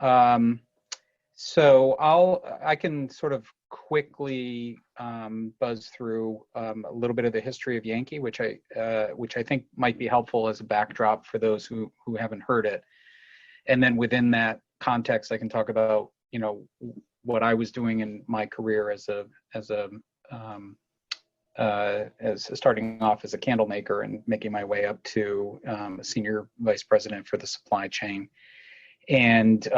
So I can sort of quickly buzz through a little bit of the history of Yankee, which I think might be helpful as a backdrop for those who haven't heard it. And then within that context, I can talk about what I was doing in my career as starting off as a candle maker and making my way up to a senior vice president for the supply chain, and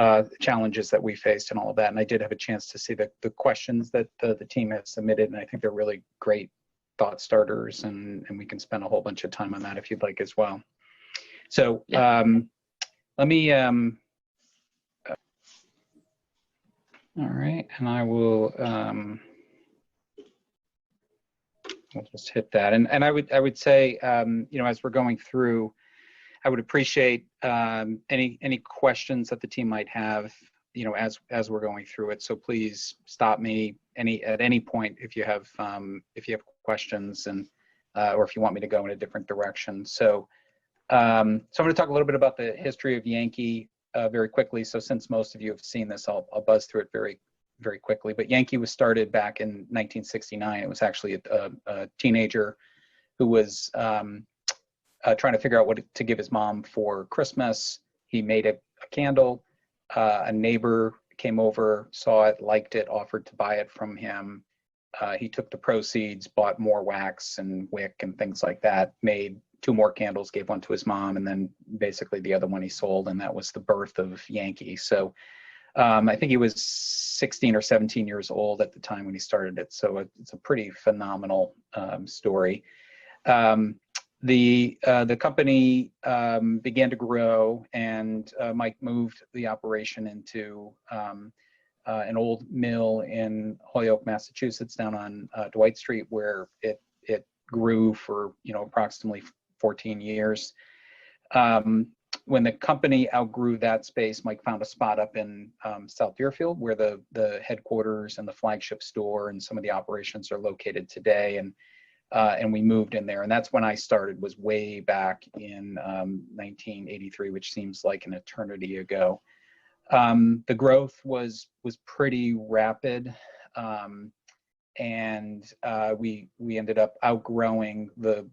challenges that we faced and all of that. And I did have a chance to see the questions that the team has submitted, and I think they're really great thought starters, and we can spend a whole bunch of time on that if you'd like as well. So let me, all right, and I will, I'll just hit that. And I would say, as we're going through, I would appreciate any questions that the team might have, as we're going through it. So please stop me at any point if you have questions, and or if you want me to go in a different direction. So I'm going to talk a little bit about the history of Yankee very quickly. So since most of you have seen this, I'll buzz through it very, very quickly. But Yankee was started back in 1969. It was actually a teenager who was trying to figure out what to give his mom for Christmas. He made a candle. A neighbor came over, saw it, liked it, offered to buy it from him. He took the proceeds, bought more wax and wick and things like that, made 2 more candles, gave one to his mom, and then basically the other one he sold, and that was the birth of Yankee. So I think he was 16 or 17 years old at the time when he started it. So it's a pretty phenomenal story. The company began to grow, and Mike moved the operation into an old mill in Holyoke, Massachusetts, down on Dwight Street, where it grew for approximately 14 years. When the company outgrew that space, Mike found a spot up in South Deerfield, where the headquarters and the flagship store and some of the operations are located today, and we moved in there. And that's when I started, was way back in 1983, which seems like an eternity ago. The growth was pretty rapid, and we ended up outgrowing the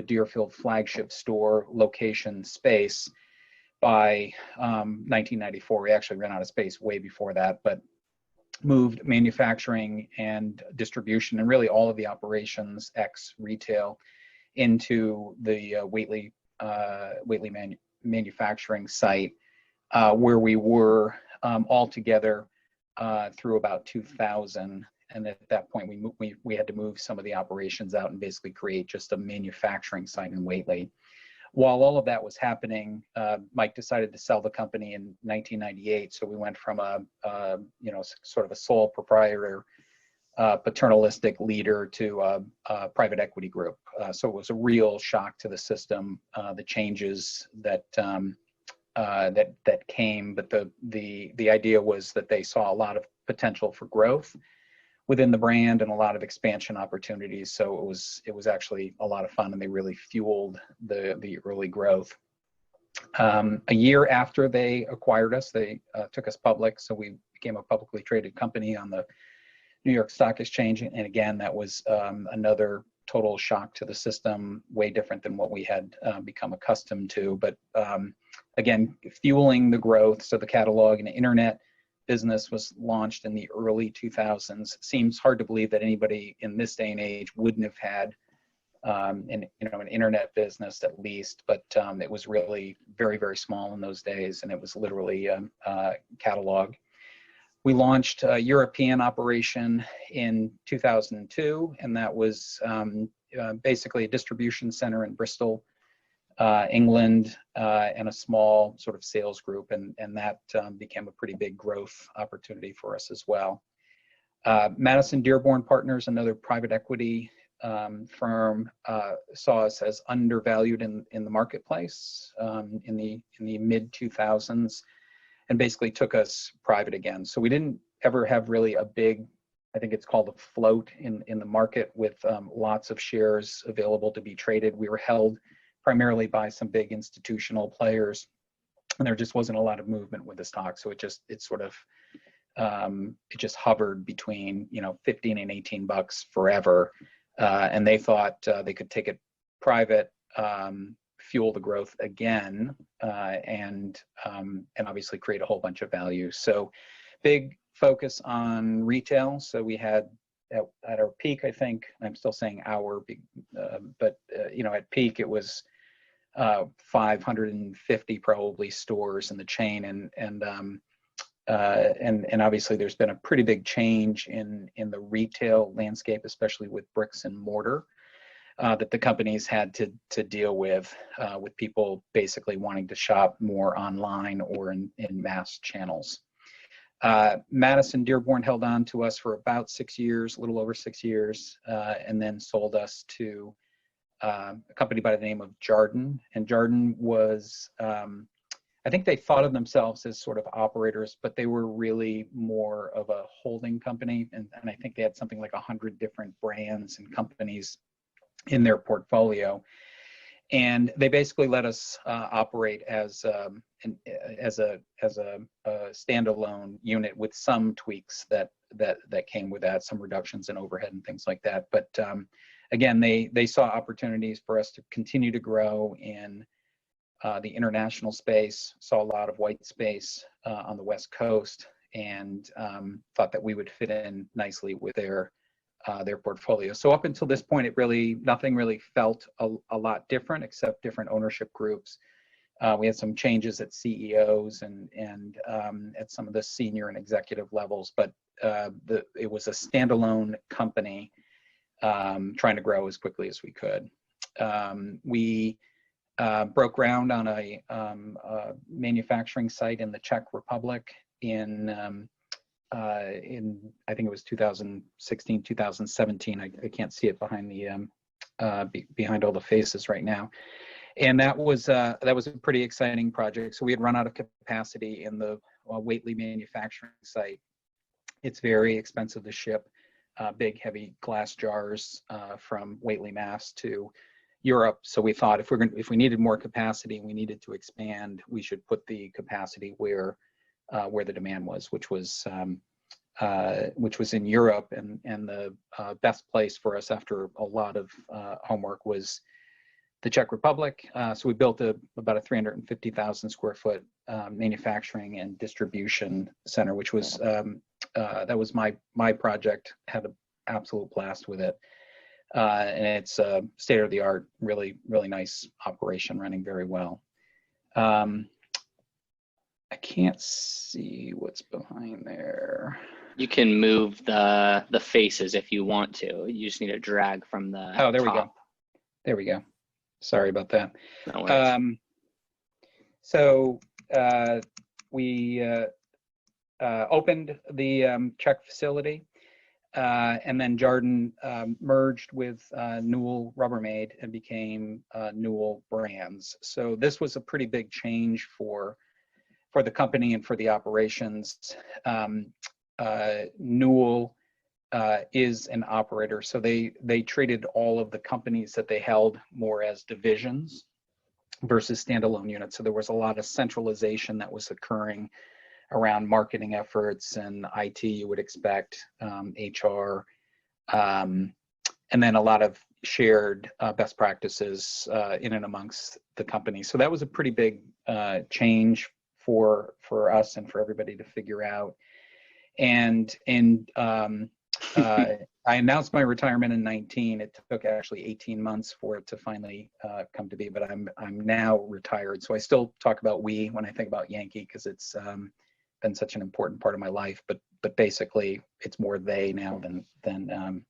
Deerfield flagship store location space by 1994. We actually ran out of space way before that, but moved manufacturing and distribution and really all of the operations ex retail into the Whately manufacturing site, where we were all together through about 2000. And at that point, we had to move some of the operations out and basically create just a manufacturing site in Whately. While all of that was happening, Mike decided to sell the company in 1998. So we went from a sort of a sole proprietor, paternalistic leader to a private equity group. So it was a real shock to the system, the changes that came. But the idea was that they saw a lot of potential for growth within the brand and a lot of expansion opportunities. So it was actually a lot of fun, and they really fueled the early growth. A year after they acquired us, they took us public. So we became a publicly traded company on the New York Stock Exchange. And again, that was another total shock to the system, way different than what we had become accustomed to. But again, fueling the growth. So the catalog and the internet business was launched in the early 2000s. Seems hard to believe that anybody in this day and age wouldn't have had an internet business at least, but it was really very, very small in those days, and it was literally catalog. We launched a European operation in 2002, and that was basically a distribution center in Bristol, England, and a small sort of sales group, and that became a pretty big growth opportunity for us as well. Madison Dearborn Partners, another private equity firm, saw us as undervalued in the marketplace in the mid 2000s, and basically took us private again. So we didn't ever have really a big, I think it's called a float in the market, with lots of shares available to be traded. We were held primarily by some big institutional players, and there just wasn't a lot of movement with the stock. So it just hovered between, 15 and 18 bucks forever. And they thought they could take it private, fuel the growth again, and obviously create a whole bunch of value. So big focus on retail. So we had at our peak, I think, I'm still saying our, but at peak it was 550 probably stores in the chain, and obviously there's been a pretty big change in the retail landscape, especially with bricks and mortar, that the companies had to deal with people basically wanting to shop more online or in mass channels. Madison Dearborn held on to us for about 6 years, a little over 6 years, and then sold us to a company by the name of Jarden. And Jarden was, I think they thought of themselves as sort of operators, but they were really more of a holding company. And I think they had something like 100 different brands and companies in their portfolio. And they basically let us operate as a standalone unit with some tweaks that came with that, some reductions in overhead and things like that. But again, they saw opportunities for us to continue to grow in the international space, saw a lot of white space on the West Coast, and thought that we would fit in nicely with their portfolio. So up until this point, nothing really felt a lot different, except different ownership groups. We had some changes at CEOs and at some of the senior and executive levels, but it was a standalone company trying to grow as quickly as we could. We broke ground on a manufacturing site in the Czech Republic in I think it was 2016, 2017. I can't see it behind behind all the faces right now. And that was a pretty exciting project. So we had run out of capacity in the Whately manufacturing site. It's very expensive to ship big, heavy glass jars from Whately, Mass to Europe. So we thought if we needed more capacity and we needed to expand, we should put the capacity where the demand was, which was in Europe, and the best place for us after a lot of homework was the Czech Republic. So we built about a 350,000 square foot manufacturing and distribution center, which was that was my project. Had an absolute blast with it, and it's state of the art, really nice operation, running very well. I can't see what's behind there. You can move the faces if you want to. You just need to drag from the there top. we go. There we go. Sorry about that. No worries. So we opened the Czech facility, and then Jarden merged with Newell Rubbermaid and became Newell Brands. So this was a pretty big change for the company and for the operations. Newell is an operator, so they treated all of the companies that they held more as divisions versus standalone units. So there was a lot of centralization that was occurring around marketing efforts and IT, you would expect, HR, and then a lot of shared best practices in and amongst the company. So that was a pretty big change for us and for everybody to figure out. And I announced my retirement in 2019. It took actually 18 months for it to finally come to be, but I'm now retired. So I still talk about we when I think about Yankee, because it's been such an important part of my life. But basically, it's more they now than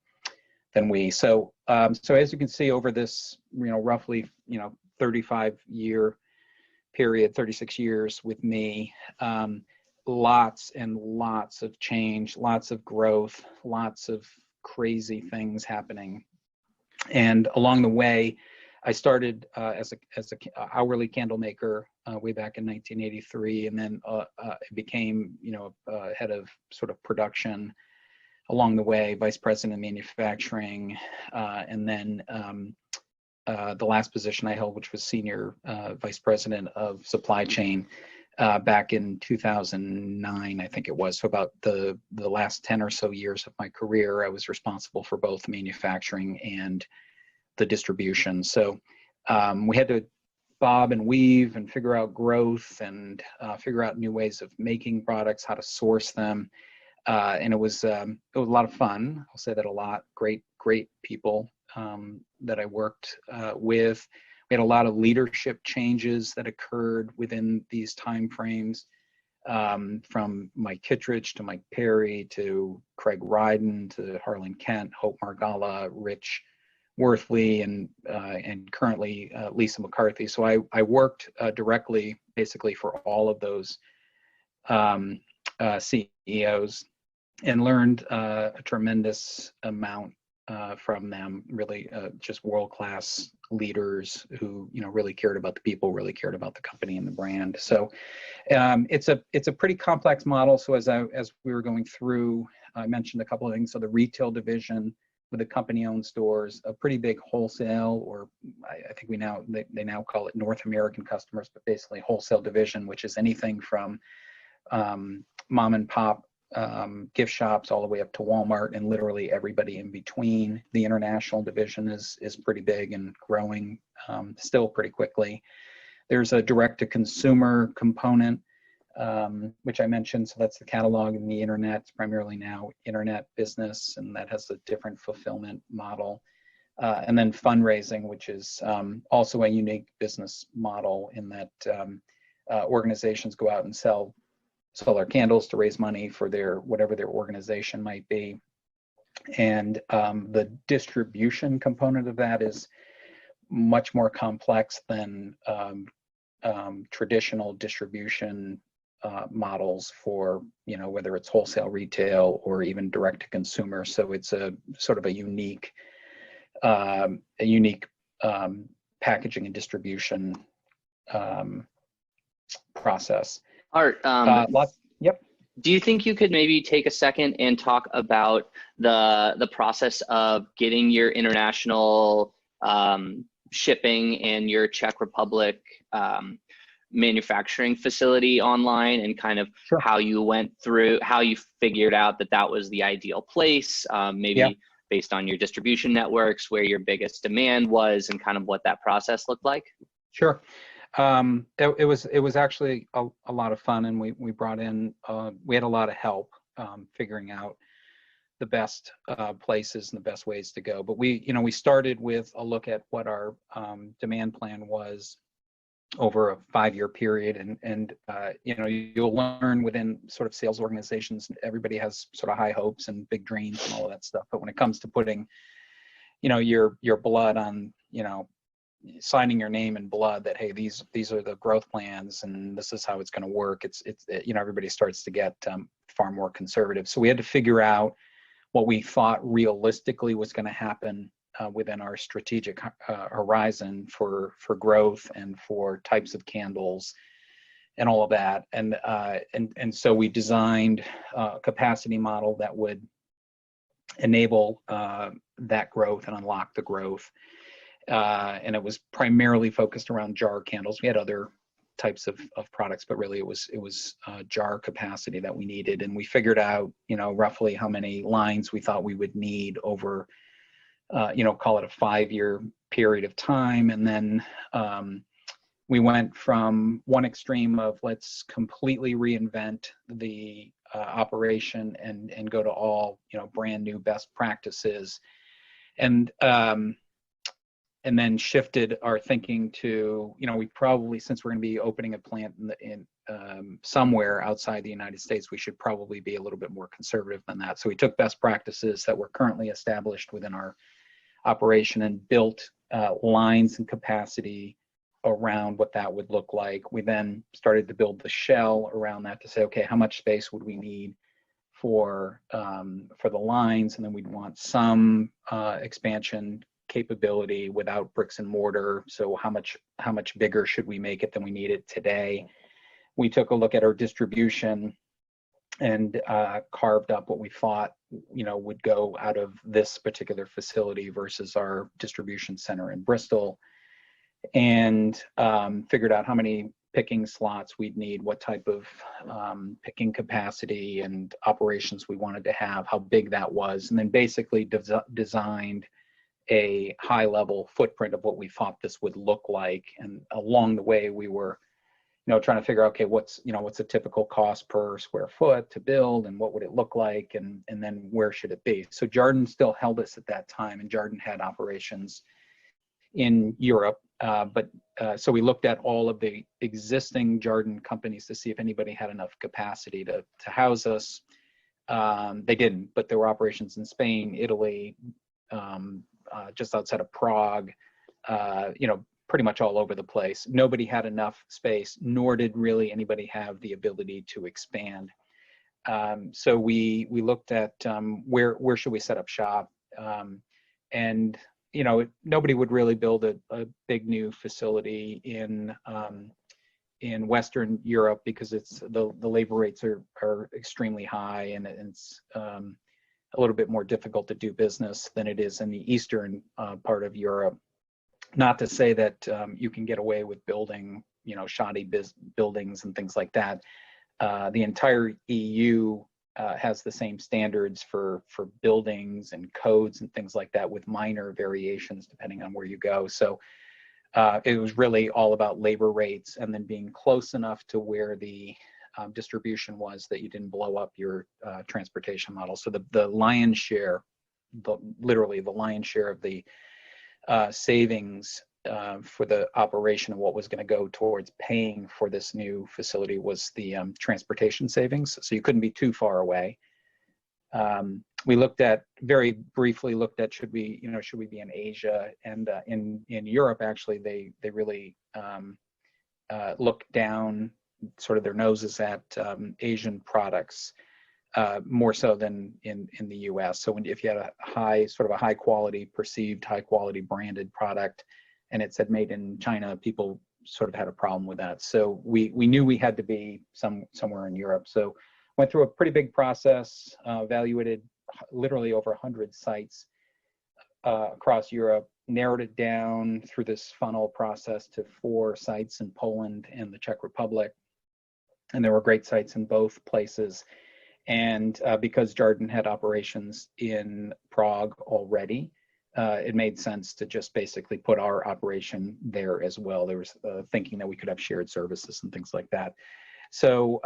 we. So as you can see, over this roughly 35-year period, 36 years with me. Lots and lots of change, lots of growth, lots of crazy things happening. And along the way, I started as a hourly candle maker way back in 1983, and then became head of sort of production along the way, vice president of manufacturing, and then the last position I held, which was senior vice president of supply chain. back in 2009, I think it was. So about the last 10 or so years of my career, I was responsible for both manufacturing and the distribution. So we had to bob and weave and figure out growth and figure out new ways of making products, how to source them. And it was a lot of fun. I'll say that a lot. Great people that I worked with. We had a lot of leadership changes that occurred within these timeframes, from Mike Kittredge to Mike Perry to Craig Ryden to Harlan Kent, Hope Margalla, Rich Worthley, and currently Lisa McCarthy. So I worked directly, basically, for all of those CEOs, and learned a tremendous amount from them. Really, just world-class leaders who really cared about the people, really cared about the company and the brand. So it's a pretty complex model. So as we were going through, I mentioned a couple of things. So the retail division with the company-owned stores, a pretty big wholesale, or I think they now call it North American customers, but basically wholesale division, which is anything from mom and pop gift shops all the way up to Walmart and literally everybody in between. The international division is pretty big and growing still pretty quickly. There's a direct-to-consumer component, which I mentioned. So that's the catalog and the internet. It's primarily now internet business, and that has a different fulfillment model. And then fundraising, which is also a unique business model in that organizations go out and sell solar candles to raise money for whatever their organization might be. And the distribution component of that is much more complex than traditional distribution models for, whether it's wholesale, retail, or even direct to consumer. So it's a sort of a unique packaging and distribution process. Art, yep. Do you think you could maybe take a second and talk about the process of getting your international shipping and your Czech Republic manufacturing facility online, and kind of Sure. how you figured out that was the ideal place, maybe based on your distribution networks, where your biggest demand was, and kind of what that process looked like? Sure. It was actually a lot of fun, and we brought in, we had a lot of help figuring out the best places and the best ways to go. But we started with a look at what our demand plan was over a 5-year period, and you'll learn within sort of sales organizations, everybody has sort of high hopes and big dreams and all of that stuff. But when it comes to putting, your blood on, signing your name in blood that, hey, these are the growth plans and this is how it's going to work, it's everybody starts to get far more conservative. So we had to figure out what we thought realistically was going to happen within our strategic horizon for growth and for types of candles and all of that. And so we designed a capacity model that would enable that growth and unlock the growth. And it was primarily focused around jar candles. We had other types of products, but really it was jar capacity that we needed. And we figured out, roughly how many lines we thought we would need over, call it a 5-year period of time. And then we went from one extreme of let's completely reinvent the operation and go to all, brand new best practices. And then shifted our thinking to, we probably, since we're going to be opening a plant in somewhere outside the United States, we should probably be a little bit more conservative than that. So we took best practices that were currently established within our operation and built lines and capacity around what that would look like. We then started to build the shell around that to say, okay, how much space would we need for the lines? And then we'd want some expansion capability without bricks and mortar. So how much bigger should we make it than we need it today? We took a look at our distribution and carved up what we thought would go out of this particular facility versus our distribution center in Bristol, and figured out how many picking slots we'd need, what type of picking capacity and operations we wanted to have, how big that was, and then basically designed a high level footprint of what we thought this would look like. And along the way, we were trying to figure out, okay, what's a typical cost per square foot to build, and what would it look like, and then where should it be? So Jarden still held us at that time, and Jarden had operations in Europe, so we looked at all of the existing Jarden companies to see if anybody had enough capacity to house us. They didn't, but there were operations in Spain, Italy, just outside of Prague, pretty much all over the place. Nobody had enough space, nor did really anybody have the ability to expand. So we looked at where should we set up shop, and nobody would really build a big new facility in Western Europe because it's the labor rates are extremely high, and it's a little bit more difficult to do business than it is in the eastern part of Europe. Not to say that you can get away with building, shoddy buildings and things like that. The entire EU has the same standards for buildings and codes and things like that, with minor variations depending on where you go. So it was really all about labor rates, and then being close enough to where the distribution was that you didn't blow up your transportation model. So the lion's share, literally the lion's share of the savings for the operation of what was going to go towards paying for this new facility was the transportation savings. So you couldn't be too far away. We very briefly looked at should we be in Asia, and in Europe actually they really looked down sort of their noses at Asian products. More so than in the U.S. So if you had a high quality, perceived high quality branded product, and it said made in China, people sort of had a problem with that. So we knew we had to be somewhere in Europe. So went through a pretty big process, evaluated literally over 100 sites across Europe, narrowed it down through this funnel process to 4 sites in Poland and the Czech Republic, and there were great sites in both places. And because Jarden had operations in Prague already, it made sense to just basically put our operation there as well. There was thinking that we could have shared services and things like that. So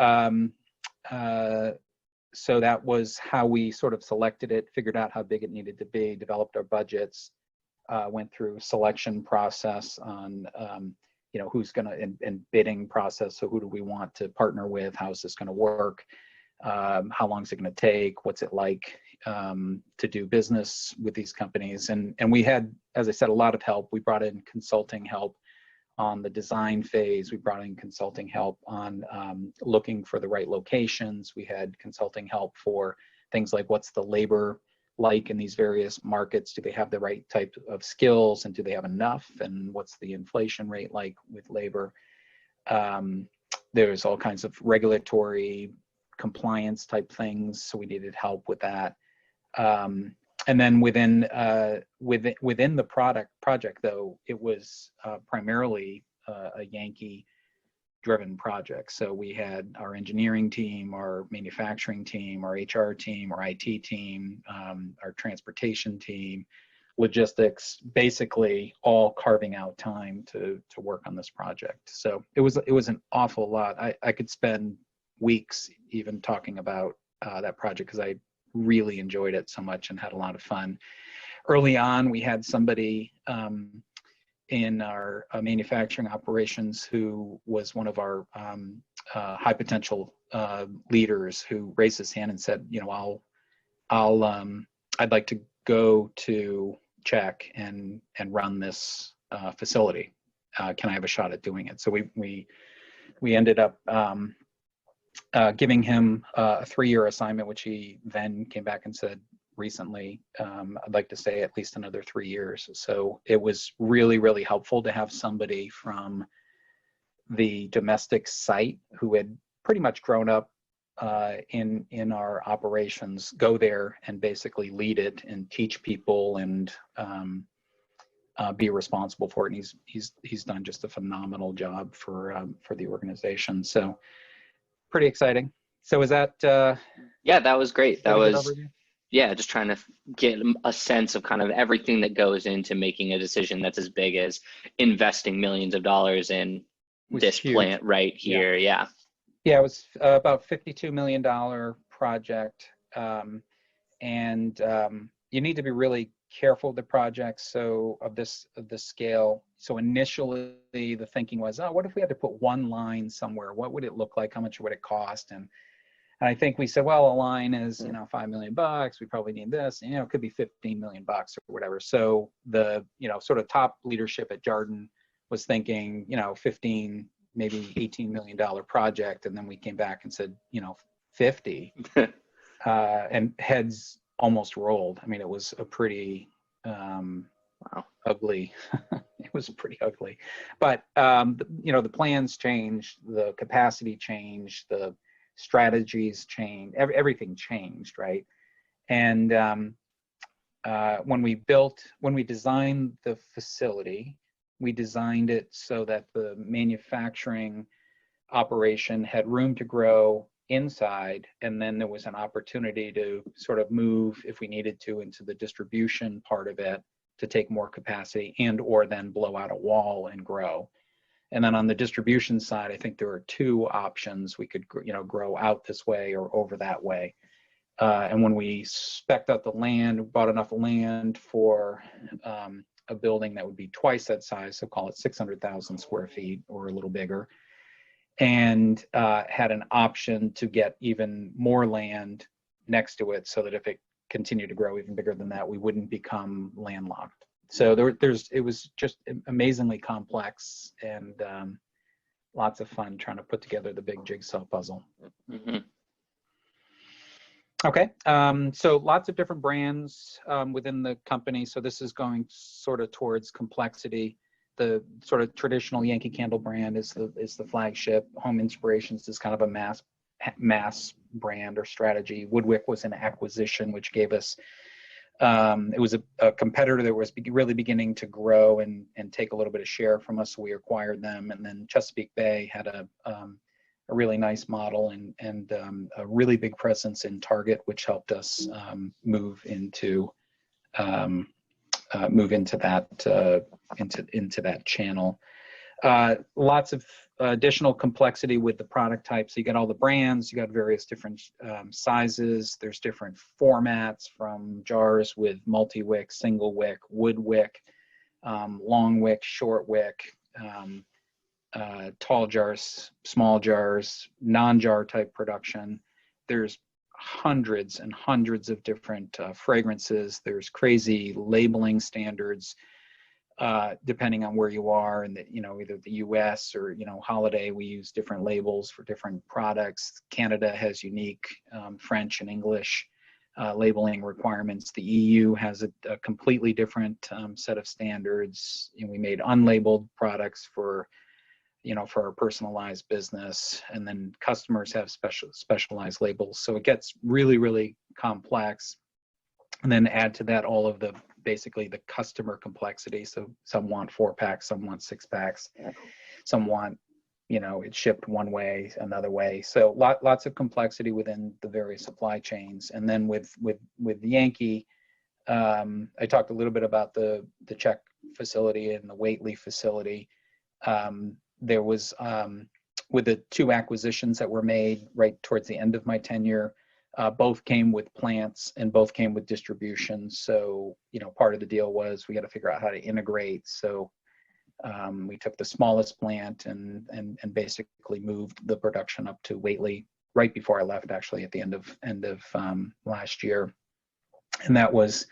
so that was how we sort of selected it, figured out how big it needed to be, developed our budgets, went through selection process on who's going to, and bidding process. So who do we want to partner with? How is this going to work? How long is it going to take? What's it like to do business with these companies? And we had, as I said, a lot of help. We brought in consulting help on the design phase. We brought in consulting help on looking for the right locations. We had consulting help for things like what's the labor like in these various markets? Do they have the right type of skills, and do they have enough? And what's the inflation rate like with labor? There's all kinds of regulatory compliance type things, so we needed help with that. And then within the project though, it was primarily a Yankee driven project. So we had our engineering team, our manufacturing team, our HR team, our IT team, our transportation team, logistics, basically all carving out time to work on this project. So it was an awful lot. I could spend weeks even talking about that project because I really enjoyed it so much and had a lot of fun. Early on, we had somebody in our manufacturing operations who was one of our high potential leaders, who raised his hand and said, I'd like to go to Czech and run this facility. Can I have a shot at doing it? So we ended up giving him a 3-year assignment, which he then came back and said recently, I'd like to stay at least another 3 years. So it was really, really helpful to have somebody from the domestic site who had pretty much grown up in our operations go there and basically lead it and teach people and be responsible for it. And he's done just a phenomenal job for the organization. So pretty exciting. So is that Yeah, that was great. That was, overview? yeah, just trying to get a sense of kind of everything that goes into making a decision that's as big as investing millions of dollars in this huge. plant right here. Yeah. Yeah, it was about $52 million project. And you need to be really careful with the projects of this scale. So initially the thinking was, oh, what if we had to put one line somewhere? What would it look like? How much would it cost? And I think we said, well, a line is, $5 million. We probably need this, it could be $15 million or whatever. So the, sort of top leadership at Jarden was thinking, 15, maybe $18 million project. And then we came back and said, 50. And heads almost rolled. I mean, it was a pretty ugly. It was pretty ugly, but the plans changed, the capacity changed, the strategies changed, everything changed, right? And when we designed the facility, we designed it so that the manufacturing operation had room to grow inside, and then there was an opportunity to sort of move, if we needed to, into the distribution part of it to take more capacity and or then blow out a wall and grow. And then on the distribution side, I think there were two options. We could grow out this way or over that way. And when we spec'd out the land, bought enough land for a building that would be twice that size, so call it 600,000 square feet or a little bigger, and had an option to get even more land next to it so that if it continued to grow even bigger than that, we wouldn't become landlocked. So it was just amazingly complex and lots of fun trying to put together the big jigsaw puzzle. Mm-hmm. Okay, so lots of different brands within the company. So this is going sort of towards complexity. The sort of traditional Yankee Candle brand is the flagship. Home Inspirations is kind of a mass brand or strategy. Woodwick was an acquisition, which gave us, it was a competitor that was really beginning to grow and take a little bit of share from us. So we acquired them. And then Chesapeake Bay had a really nice model and a really big presence in Target, which helped us move into that channel. Lots of additional complexity with the product types. So you got all the brands, you got various different sizes. There's different formats, from jars with multi-wick, single wick, wood wick, long wick, short wick, tall jars, small jars, non-jar type production. There's hundreds and hundreds of different fragrances. There's crazy labeling standards depending on where you are, and either the US or holiday, we use different labels for different products. Canada has unique French and English labeling requirements. The EU has a completely different set of standards. We made unlabeled products for our personalized business, and then customers have specialized labels. So it gets really, really complex. And then add to that all of basically the customer complexity. So some want 4-packs, some want 6-packs, some want, it shipped one way, another way. So lots of complexity within the various supply chains. And then with Yankee, I talked a little bit about the Czech facility and the Whately facility. There was, with the two acquisitions that were made right towards the end of my tenure, both came with plants and both came with distribution. So, part of the deal was we got to figure out how to integrate. So we took the smallest plant and basically moved the production up to Whately right before I left, actually at the end of last year. And that was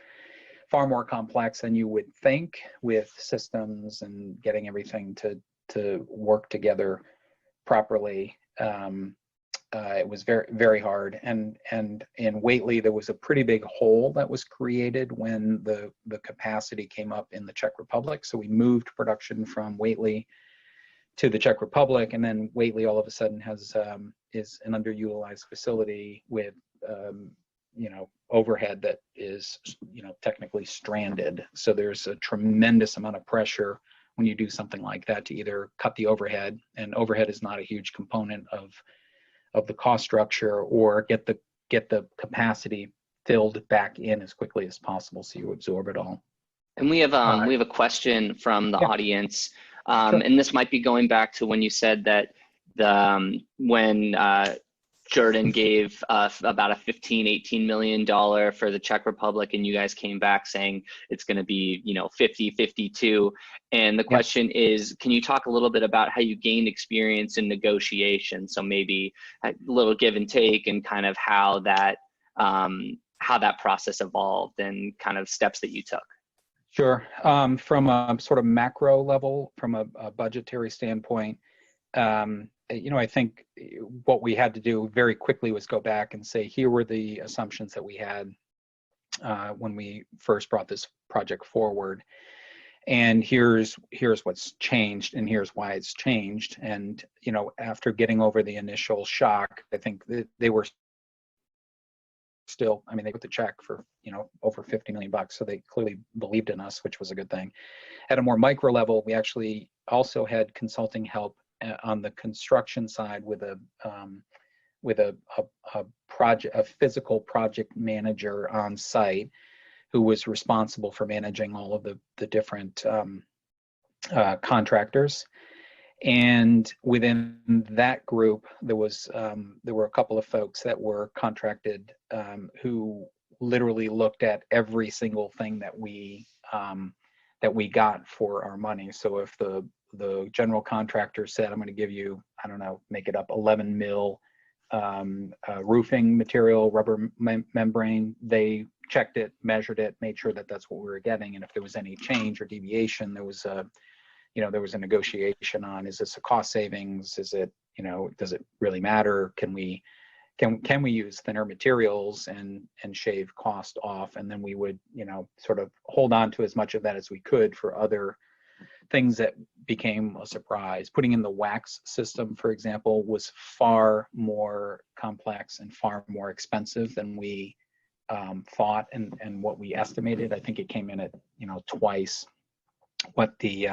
far more complex than you would think, with systems and getting everything to work together properly. It was very, very hard. And in Whately, there was a pretty big hole that was created when the capacity came up in the Czech Republic. So we moved production from Whately to the Czech Republic, and then Whately all of a sudden is an underutilized facility with overhead that is, technically stranded. So there's a tremendous amount of pressure when you do something like that to either cut the overhead, and overhead is not a huge component of the cost structure, or get the capacity filled back in as quickly as possible so you absorb it all. And we have a question from the Yeah. audience, Sure. and this might be going back to when you said that when Jordan gave about a $18 million for the Czech Republic, and you guys came back saying it's going to be 50, 52. And the question is, can you talk a little bit about how you gained experience in negotiation? So maybe a little give and take, and kind of how that process evolved and kind of steps that you took. Sure. From a sort of macro level, from a budgetary standpoint, I think what we had to do very quickly was go back and say, here were the assumptions that we had when we first brought this project forward, and here's what's changed, and here's why it's changed. And after getting over the initial shock, I think they were still, they put the check for over $50 million, so they clearly believed in us, which was a good thing. At a more micro level, we actually also had consulting help on the construction side with a physical project manager on site, who was responsible for managing all of the different contractors. And within that group, there were a couple of folks that were contracted, who literally looked at every single thing that we got for our money. So if the general contractor said, I'm going to give you, I don't know, make it up, 11 mil roofing material, rubber membrane, they checked it, measured it, made sure that that's what we were getting. And if there was any change or deviation, there was a negotiation on, is this a cost savings? Is it, does it really matter? Can we use thinner materials and shave cost off? And then we would, sort of hold on to as much of that as we could for other things that became a surprise. Putting in the wax system, for example, was far more complex and far more expensive than we thought and what we estimated. I think it came in at, twice what the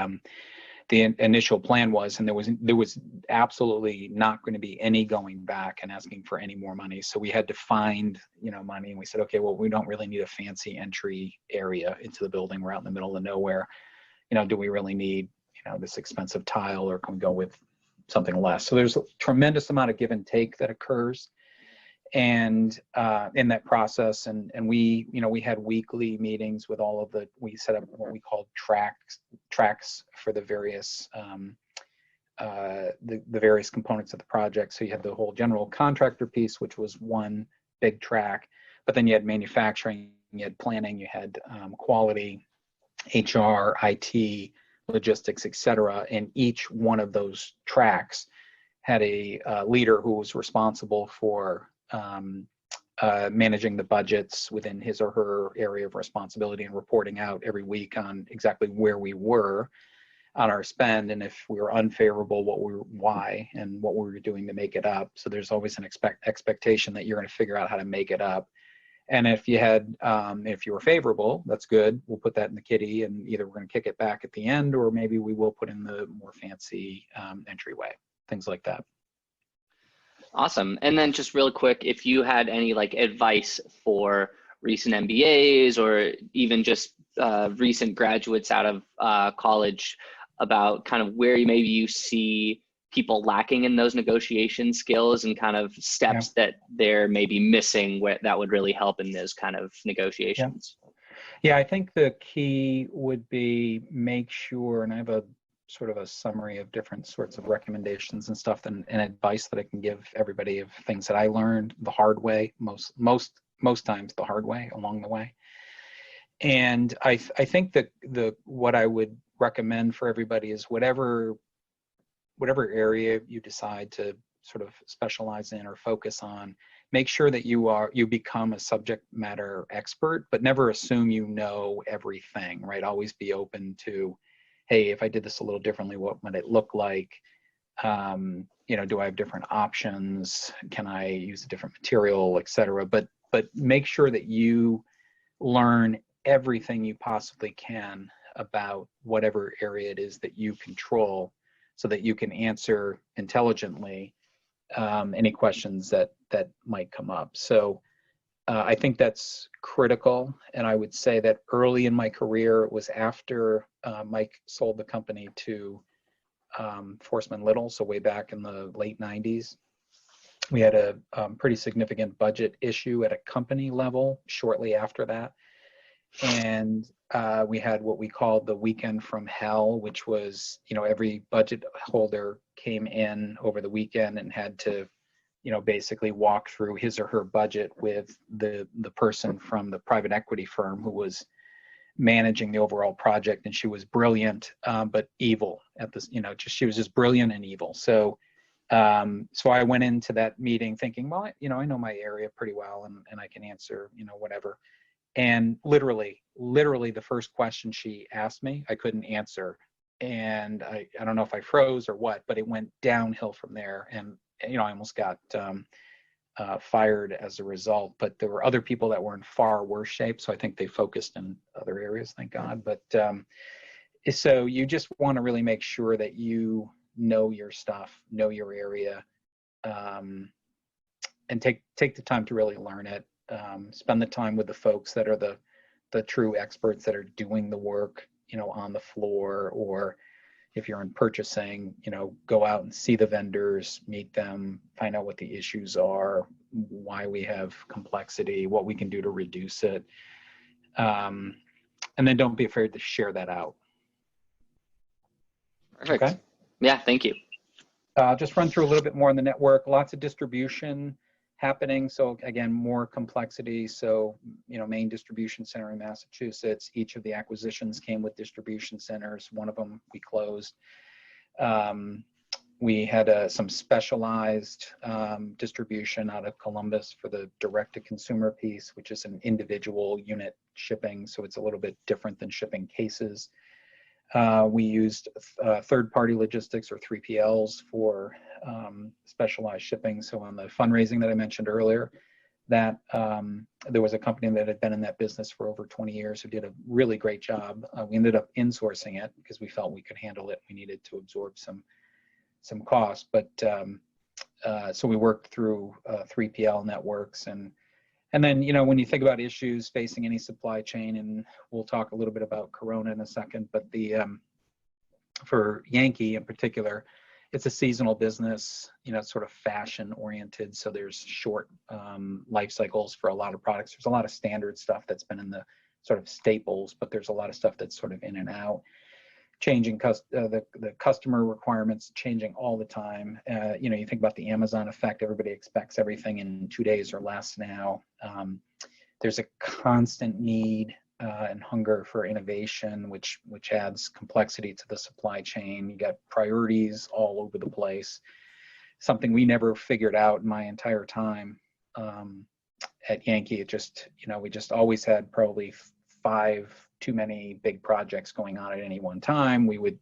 initial plan was, and there was absolutely not going to be any going back and asking for any more money. So we had to find money, and we said, okay, well, we don't really need a fancy entry area into the building. We're out in the middle of nowhere. Do we really need this expensive tile, or can we go with something less? So there's a tremendous amount of give and take that occurs, and in that process, and we had weekly meetings with all of we set up what we called tracks for the various the various components of the project. So you had the whole general contractor piece, which was one big track, but then you had manufacturing, you had planning, you had quality, HR, IT, logistics, etc. And each one of those tracks had a leader who was responsible for managing the budgets within his or her area of responsibility, and reporting out every week on exactly where we were on our spend, and if we were unfavorable, why, and what we were doing to make it up. So there's always an expectation that you're going to figure out how to make it up. And if you were favorable, that's good. We'll put that in the kitty, and either we're going to kick it back at the end, or maybe we will put in the more fancy entryway, things like that. Awesome. And then just real quick, if you had any advice for recent MBAs, or even just recent graduates out of college, about kind of where maybe you see people lacking in those negotiation skills, and kind of steps that they're maybe missing that would really help in those kind of negotiations. Yeah, I think the key would be make sure, and I have a sort of a summary of different sorts of recommendations and stuff and advice that I can give everybody of things that I learned the hard way, most times the hard way along the way. And I think that what I would recommend for everybody is whatever area you decide to sort of specialize in or focus on, make sure that you become a subject matter expert, but never assume you know everything, right? Always be open to, hey, if I did this a little differently, what might it look like? Do I have different options? Can I use a different material, et cetera? But but make sure that you learn everything you possibly can about whatever area it is that you control, so that you can answer intelligently any questions that might come up. So I think that's critical. And I would say that early in my career, it was after Mike sold the company to Forceman Little, so way back in the late 90s. We had a pretty significant budget issue at a company level shortly after that. And we had what we called the weekend from hell, which was, every budget holder came in over the weekend and had to, basically walk through his or her budget with the person from the private equity firm who was managing the overall project. And she was brilliant, but evil at this, she was just brilliant and evil. So I went into that meeting thinking, well, I know my area pretty well, and I can answer, whatever. And literally the first question she asked me, I couldn't answer. And I don't know if I froze or what, but it went downhill from there. And, I almost got fired as a result. But there were other people that were in far worse shape. So I think they focused in other areas, thank God. But so you just want to really make sure that you know your stuff, know your area, and take the time to really learn it. Spend the time with the folks that are the true experts that are doing the work, on the floor, or if you're in purchasing, go out and see the vendors, meet them, find out what the issues are, why we have complexity, what we can do to reduce it. And then don't be afraid to share that out. Perfect. Okay. Yeah, thank you. Just run through a little bit more on the network, lots of distribution happening. So again, more complexity. So, main distribution center in Massachusetts, each of the acquisitions came with distribution centers. One of them we closed. We had some specialized distribution out of Columbus for the direct to consumer piece, which is an individual unit shipping. So it's a little bit different than shipping cases. We used third-party logistics, or 3PLs, for specialized shipping. So on the fundraising that I mentioned earlier, that there was a company that had been in that business for over 20 years who did a really great job. We ended up insourcing it because we felt we could handle it. We needed to absorb some costs, but so we worked through 3PL networks. And then, when you think about issues facing any supply chain, and we'll talk a little bit about Corona in a second, but for Yankee in particular, it's a seasonal business, it's sort of fashion oriented. So there's short life cycles for a lot of products. There's a lot of standard stuff that's been in the sort of staples, but there's a lot of stuff that's sort of in and out. Changing the customer requirements, changing all the time. You think about the Amazon effect. Everybody expects everything in 2 days or less now. There's a constant need and hunger for innovation, which adds complexity to the supply chain. You got priorities all over the place. Something we never figured out in my entire time at Yankee. It just, we just always had probably 5 too many big projects going on at any one time. We would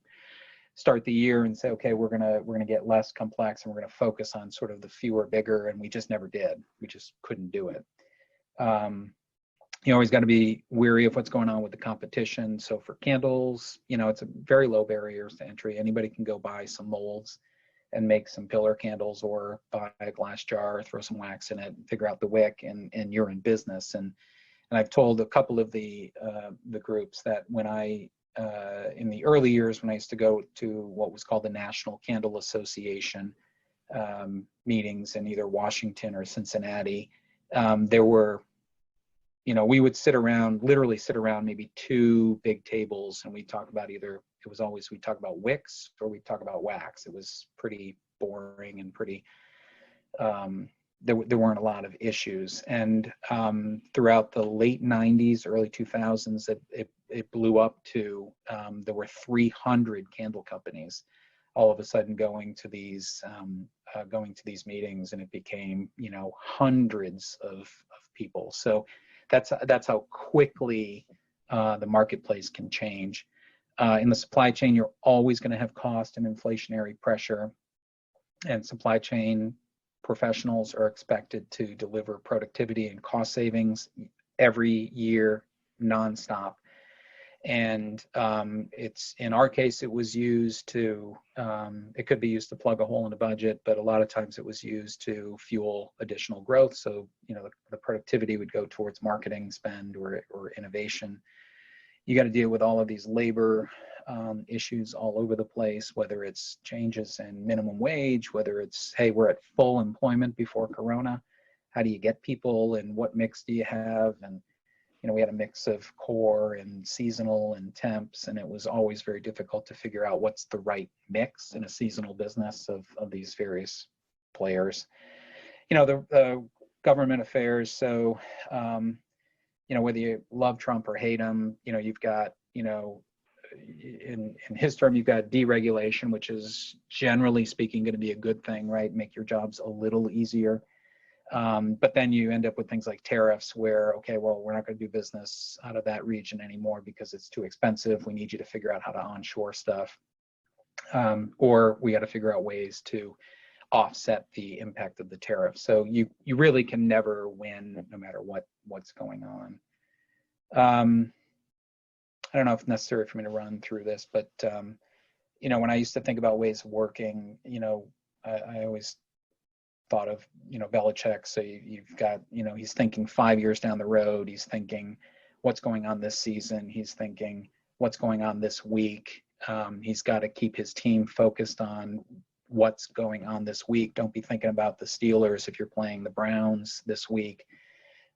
start the year and say, okay, we're gonna get less complex, and we're gonna focus on sort of the fewer, bigger, and we just never did. We just couldn't do it. You always got to be wary of what's going on with the competition. So for candles, it's a very low barriers to entry. Anybody can go buy some molds and make some pillar candles, or buy a glass jar, throw some wax in it, figure out the wick, and you're in business. And I've told a couple of the groups that when in the early years, when I used to go to what was called the National Candle Association meetings in either Washington or Cincinnati, there were, we would literally sit around maybe 2 big tables, and we'd talk about we'd talk about wicks, or we'd talk about wax. It was pretty boring and pretty, there weren't a lot of issues. And throughout the late 90s, early 2000s, it blew up to, there were 300 candle companies all of a sudden going to these meetings, and it became, hundreds of people. So that's how quickly the marketplace can change. In the supply chain, you're always going to have cost and inflationary pressure, and supply chain professionals are expected to deliver productivity and cost savings every year, nonstop. And it's, in our case, it was used to, it could be used to plug a hole in the budget, but a lot of times it was used to fuel additional growth. So, the productivity would go towards marketing spend or innovation. You got to deal with all of these labor issues all over the place, whether it's changes in minimum wage, whether it's, hey, we're at full employment before Corona. How do you get people, and what mix do you have? And we had a mix of core and seasonal and temps, and it was always very difficult to figure out what's the right mix in a seasonal business of these various players. The government affairs. So, whether you love Trump or hate him, you've got, in his term, you've got deregulation, which is generally speaking going to be a good thing, right? Make your jobs a little easier. But then you end up with things like tariffs where, okay, well, we're not going to do business out of that region anymore because it's too expensive. We need you to figure out how to onshore stuff. Or we got to figure out ways to offset the impact of the tariff. So you really can never win no matter what's going on. I don't know if it's necessary for me to run through this, but when I used to think about ways of working, I always thought of, Belichick. So you've got, he's thinking 5 years down the road. He's thinking what's going on this season. He's thinking what's going on this week. He's got to keep his team focused on what's going on this week. Don't be thinking about the Steelers if you're playing the Browns this week.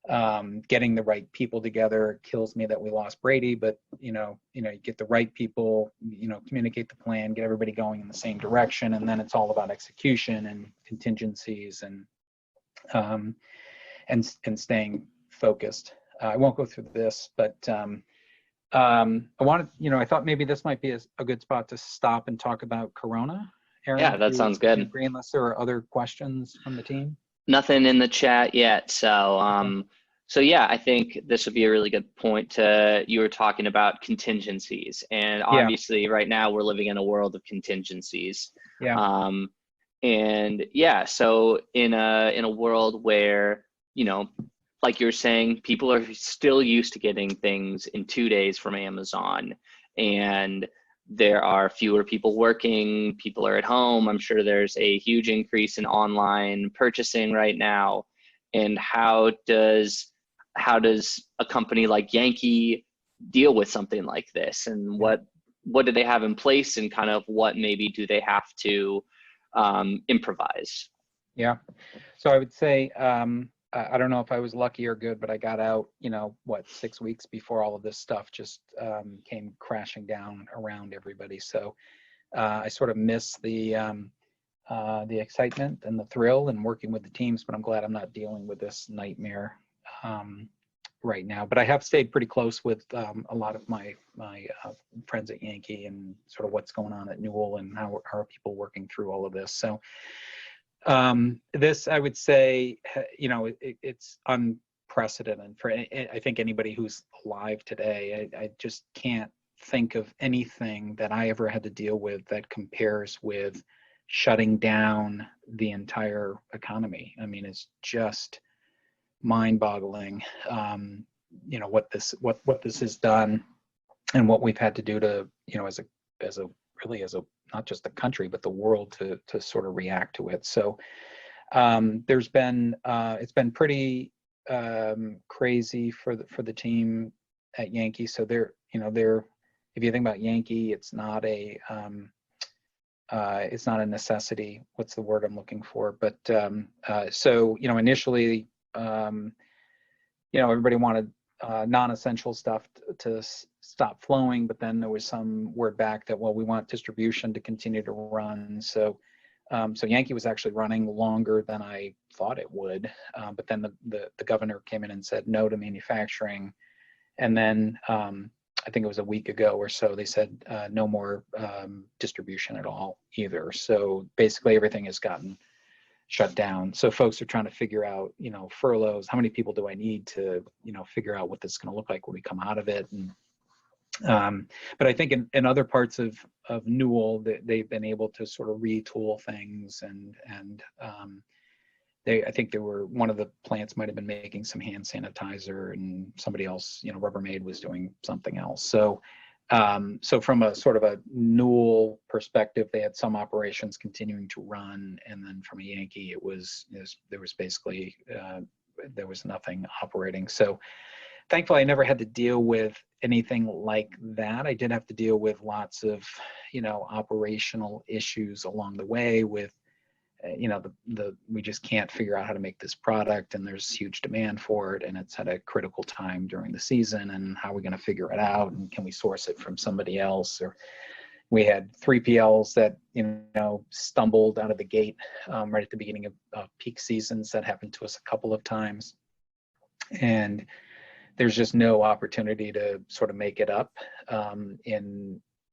Getting the right people together. It kills me that we lost Brady, but you get the right people, communicate the plan, get everybody going in the same direction, and then it's all about execution and contingencies and staying focused. I won't go through this, but I wanted, I thought maybe this might be a good spot to stop and talk about Corona. Aaron, Yeah, that sounds good. Agree, unless there are other questions from the team. Nothing in the chat yet. So yeah, I think this would be a really good point you were talking about contingencies, and obviously right now we're living in a world of contingencies. Yeah. And yeah, so in a world where, like you're saying, people are still used to getting things in 2 days from Amazon, and there are fewer people working, people are at home. I'm sure there's a huge increase in online purchasing right now. And how does a company like Yankee deal with something like this? And what do they have in place, and kind of what maybe do they have to improvise? Yeah. So I would say, I don't know if I was lucky or good, but I got out, 6 weeks before all of this stuff just came crashing down around everybody. So I sort of missed the excitement and the thrill and working with the teams, but I'm glad I'm not dealing with this nightmare right now. But I have stayed pretty close with a lot of my friends at Yankee and sort of what's going on at Newell and how are people working through all of this. So this, I would say, it's unprecedented for, I think, anybody who's alive today. I just can't think of anything that I ever had to deal with that compares with shutting down the entire economy. I mean, it's just mind-boggling, what this has done and what we've had to do to, as a not just the country, but the world to sort of react to it. So it's been pretty crazy for the team at Yankee. So they're if you think about Yankee, it's not a necessity. What's the word I'm looking for? But so initially, everybody wanted non-essential stuff to stop flowing, but then there was some word back that, well, we want distribution to continue to run. So Yankee was actually running longer than I thought it would, but then the governor came in and said no to manufacturing, and then I think it was a week ago or so they said no more distribution at all either. So basically everything has gotten shut down. So folks are trying to figure out, furloughs, how many people do I need to, figure out what this is going to look like when we come out of it. And but I think in other parts of Newell, they've been able to sort of retool things and I think they were, one of the plants might have been making some hand sanitizer, and somebody else, Rubbermaid was doing something else. So, so from a sort of a Newell perspective, they had some operations continuing to run, and then from a Yankee, there was basically there was nothing operating. So thankfully, I never had to deal with anything like that. I did have to deal with lots of, operational issues along the way with, we just can't figure out how to make this product, and there's huge demand for it, and it's at a critical time during the season, and how are we going to figure it out, and can we source it from somebody else? Or we had 3PLs that, stumbled out of the gate right at the beginning of peak seasons. That happened to us a couple of times. And there's just no opportunity to sort of make it up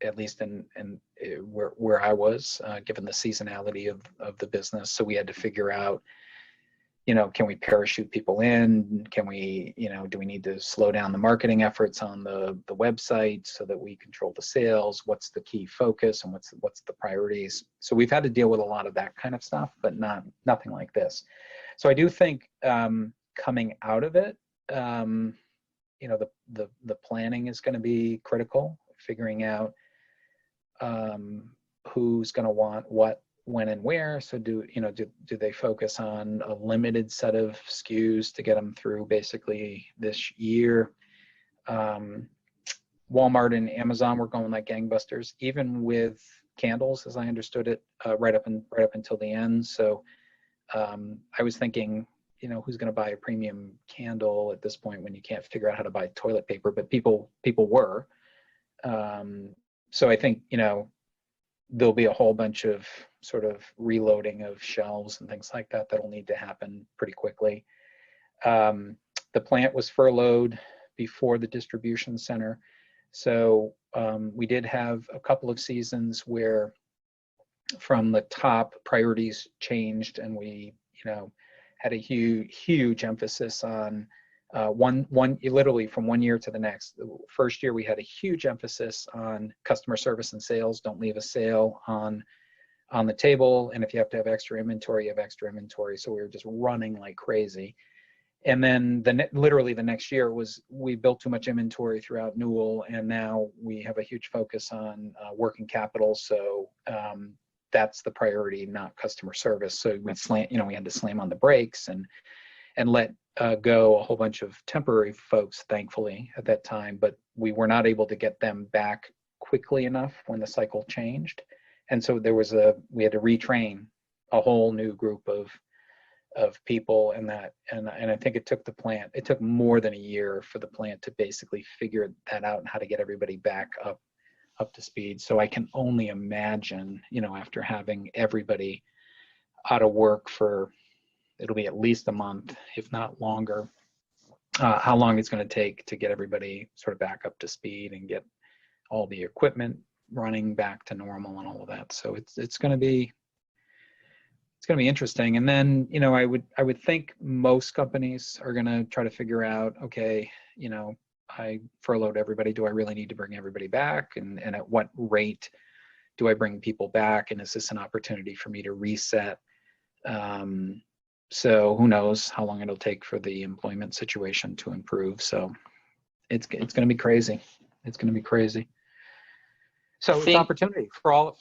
at least in where I was, given the seasonality of the business. So we had to figure out, can we parachute people in? Can we, do we need to slow down the marketing efforts on the website so that we control the sales? What's the key focus, and what's the priorities? So we've had to deal with a lot of that kind of stuff, but nothing like this. So I do think coming out of it, the planning is going to be critical, figuring out who's going to want what, when, and where. So do they focus on a limited set of SKUs to get them through basically this year? Walmart and Amazon were going like gangbusters, even with candles, as I understood it, right up until the end. So I was thinking, who's going to buy a premium candle at this point when you can't figure out how to buy toilet paper? But people were. So I think, there'll be a whole bunch of sort of reloading of shelves and things like that that'll need to happen pretty quickly. The plant was furloughed before the distribution center. So we did have a couple of seasons where from the top, priorities changed, and we, had a huge emphasis on literally from one year to the next. The first year we had a huge emphasis on customer service and sales. Don't leave a sale on the table, and if you have to have extra inventory, you have extra inventory. So we were just running like crazy. And then literally the next year we built too much inventory throughout Newell, and now we have a huge focus on working capital. So that's the priority, not customer service. So we had to slam on the brakes and let go a whole bunch of temporary folks, thankfully, at that time, but we were not able to get them back quickly enough when the cycle changed. And so we had to retrain a whole new group of people, and I think it took more than a year for the plant to basically figure that out and how to get everybody back up to speed. So I can only imagine, after having everybody out of work for, it'll be at least a month, if not longer, how long it's going to take to get everybody sort of back up to speed and get all the equipment running back to normal and all of that. So it's going to be interesting. And then, I would think most companies are going to try to figure out, okay, I furloughed everybody. Do I really need to bring everybody back? And at what rate do I bring people back? And is this an opportunity for me to reset? So who knows how long it'll take for the employment situation to improve. So it's going to be crazy. It's going to be crazy. So it's opportunity for all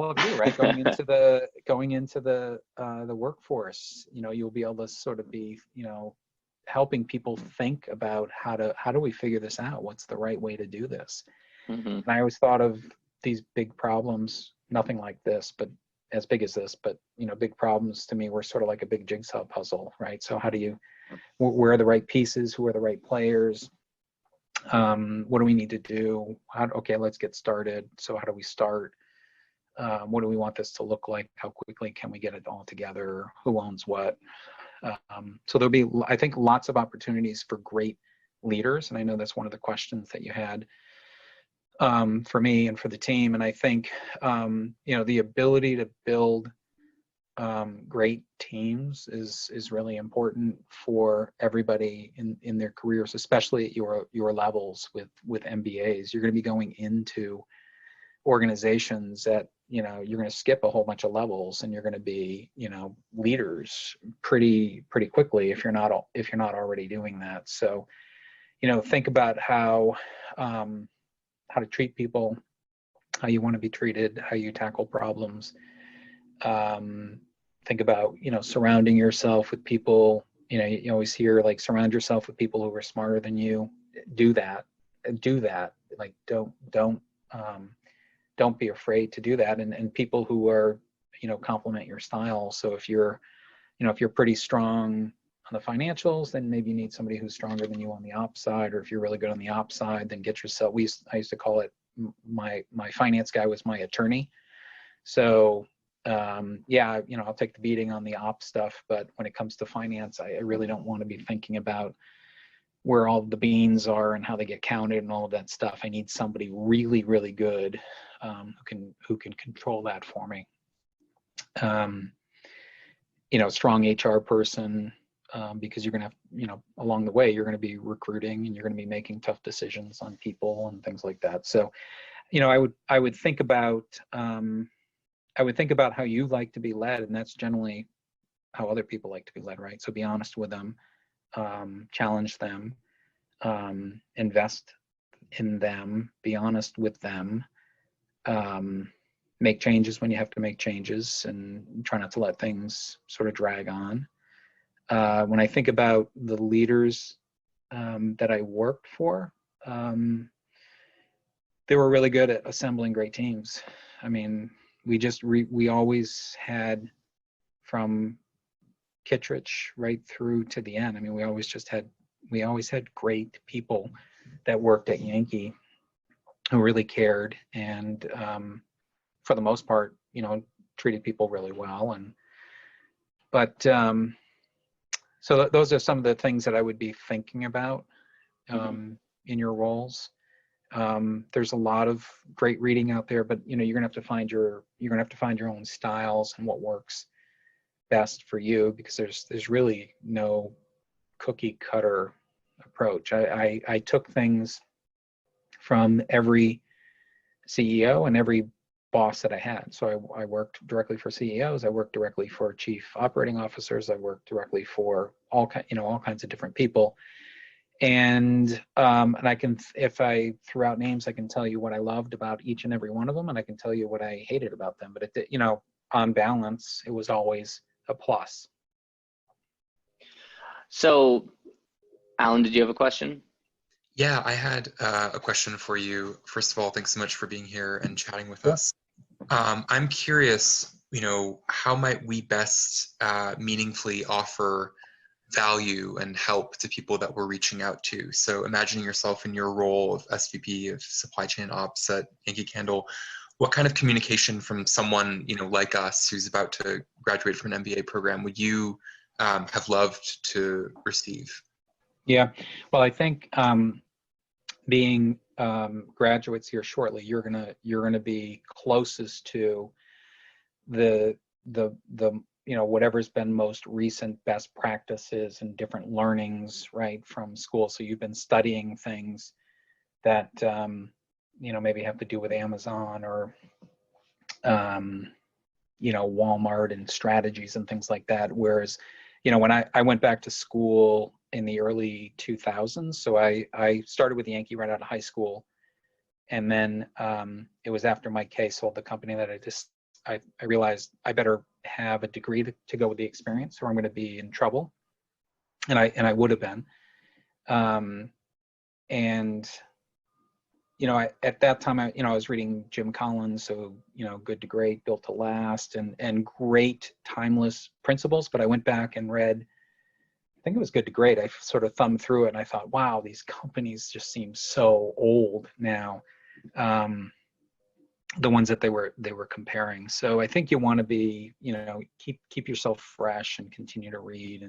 of you, right? Going into the workforce, you'll be able to sort of be, helping people think about how do we figure this out? What's the right way to do this? Mm-hmm. And I always thought of these big problems, nothing like this, but as big as this, but big problems to me were sort of like a big jigsaw puzzle, right? So where are the right pieces? Who are the right players? What do we need to do? Okay, let's get started. So how do we start? What do we want this to look like? How quickly can we get it all together? Who owns what? So there'll be, I think, lots of opportunities for great leaders. And I know that's one of the questions that you had for me and for the team. And I think, the ability to build great teams is really important for everybody in their careers, especially at your levels with MBAs. You're going to be going into organizations at you're going to skip a whole bunch of levels, and you're going to be, leaders pretty quickly if you're not already doing that. So, think about how to treat people, how you want to be treated, how you tackle problems. Think about, surrounding yourself with people. You always hear, like, surround yourself with people who are smarter than you. Do that. Like, don't be afraid to do that. And people who are, complement your style. So if you're pretty strong on the financials, then maybe you need somebody who's stronger than you on the ops side. Or if you're really good on the ops side, then get yourself, I used to call it, my finance guy was my attorney. So I'll take the beating on the ops stuff, but when it comes to finance, I really don't want to be thinking about where all the beans are and how they get counted and all of that stuff. I need somebody really, really good who can control that for me. Strong HR person, because you're going to have, along the way, you're going to be recruiting and you're going to be making tough decisions on people and things like that. So, I would think about how you like to be led, and that's generally how other people like to be led, right? So be honest with them, challenge them, invest in them, be honest with them, make changes when you have to make changes, and try not to let things sort of drag on. When I think about the leaders that I worked for, they were really good at assembling great teams. I mean, we always had, from Kittredge right through to the end. I mean, we always had great people that worked at Yankee who really cared, and for the most part, treated people really well. So those are some of the things that I would be thinking about in your roles. There's a lot of great reading out there, but you're gonna have to find your own styles and what works best for you, because there's really no cookie cutter approach. I took things from every CEO and every boss that I had. So I worked directly for CEOs. I worked directly for chief operating officers. I worked directly for all kinds of different people. And I can, if I threw out names, I can tell you what I loved about each and every one of them, and I can tell you what I hated about them. But on balance, it was always a plus. So, Alan, did you have a question? Yeah, I had a question for you. First of all, thanks so much for being here and chatting with Sure. us. I'm curious, how might we best meaningfully offer value and help to people that we're reaching out to? So imagining yourself in your role of SVP of supply chain ops at Yankee Candle, what kind of communication from someone, like us who's about to graduate from an MBA program would you have loved to receive? Yeah, well, I think being graduates here shortly, you're gonna be closest to the whatever's been most recent best practices and different learnings, right, from school. So you've been studying things that maybe have to do with Amazon or Walmart and strategies and things like that. Whereas when I went back to school in the early 2000s, so I started with Yankee right out of high school, and then it was after Mike Kay sold the company that I realized I better have a degree to go with the experience, or I'm going to be in trouble, and I would have been. At that time, I was reading Jim Collins, so Good to Great, Built to Last, and great timeless principles. But I went back and read, I think it was Good to Great. I sort of thumbed through it and I thought, wow, these companies just seem so old now. The ones that they were comparing. So I think you want to be, keep yourself fresh and continue to read